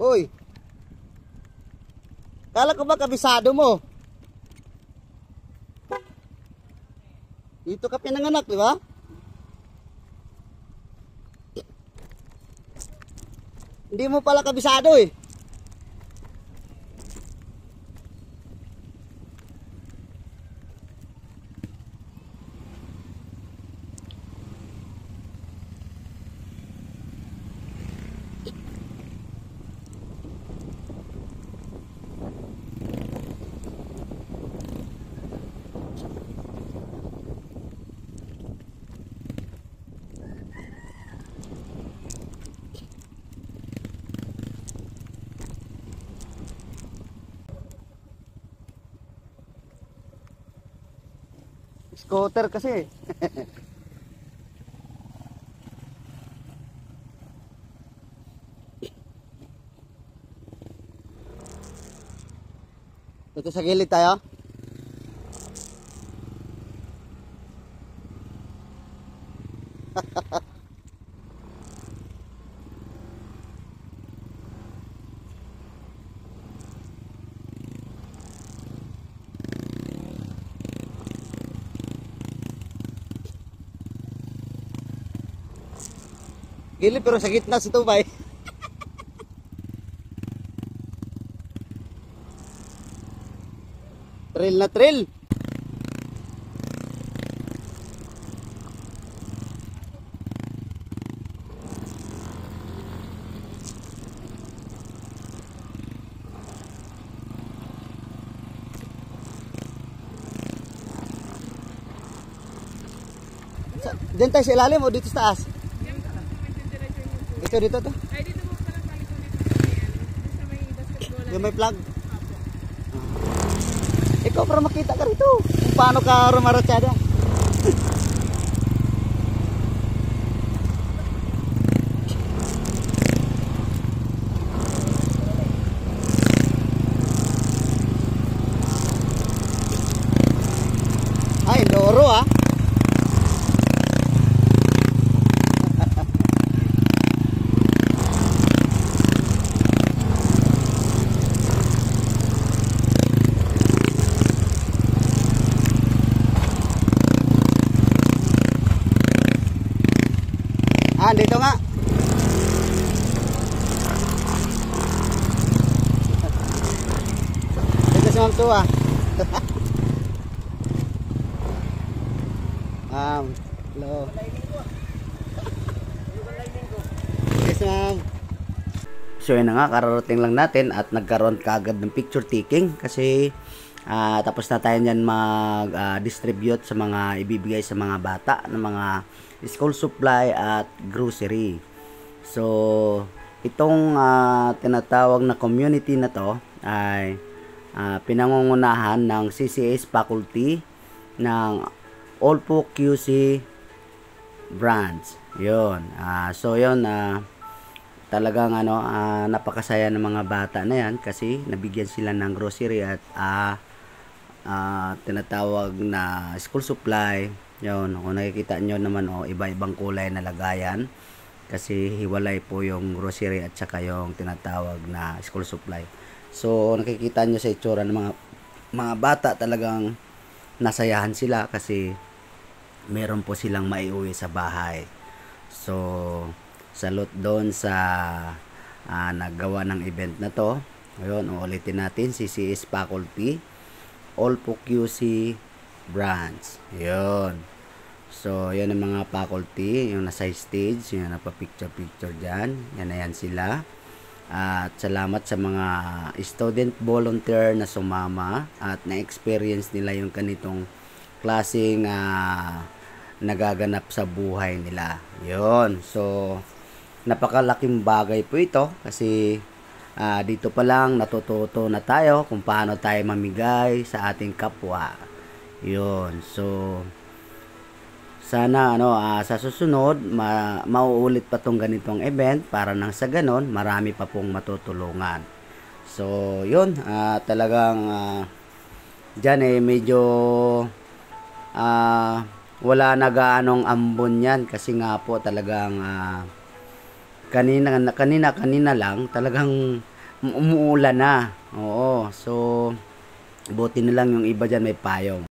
Uy. Kala ko ba kabisado mo? Dito ka pinanganak, di ba? Hindi mo pala kabisado eh. Scooter kasi. Dito sa gilid tayo. Gilid pero sa gitna si Tubay. Trail na trail. Diyan tayo sa ilalim o dito sa taas? Dito to. Ay, dito mo parang paliko dito sa may basketball. Yung may plug. Ikaw para makita ka rito kung paano ka rumaratsada. Ay, loro ah. Dito nga. Dito si Ma'am Tua. Hello. Yes, ma'am. So yun na nga, kararating lang natin at nagkaroon kaagad ng picture taking kasi tapos na tayo nyan mag-distribute sa mga ibibigay sa mga bata ng mga school supply at grocery. So itong tinatawag na community na to ay pinangungunahan ng CCS faculty ng Olpo QC branch. Yun. So yun, talagang napakasaya ng mga bata na yan kasi nabigyan sila ng grocery at tinatawag na school supply. Yun, kung nakikita nyo naman iba-ibang kulay na lagayan kasi hiwalay po yung grocery at saka yung tinatawag na school supply. So nakikita nyo sa itsura ng mga bata, talagang nasayahan sila kasi meron po silang maiuwi sa bahay. So salute doon sa naggawa ng event na to. Ayun, uulitin natin, CCS faculty Olpo QC branch. Yun. So yan ang mga faculty, yung nasa stage, yung napapicture dyan. Yan na yan sila. At salamat sa mga student volunteer na sumama at na-experience nila yung ganitong klaseng nagaganap sa buhay nila. Yun. So napakalaking bagay po ito kasi dito pa lang natututo na tayo kung paano tayo mamigay sa ating kapwa. Yun. So sana sa susunod mauulit pa tong ganitong event para nang sa ganon marami pa pong matutulungan. So yun, talagang dyan medyo wala na gaanong ambon yan kasi nga po talagang kanina lang talagang umuulan na. Oo, so buti na lang yung iba dyan may payong.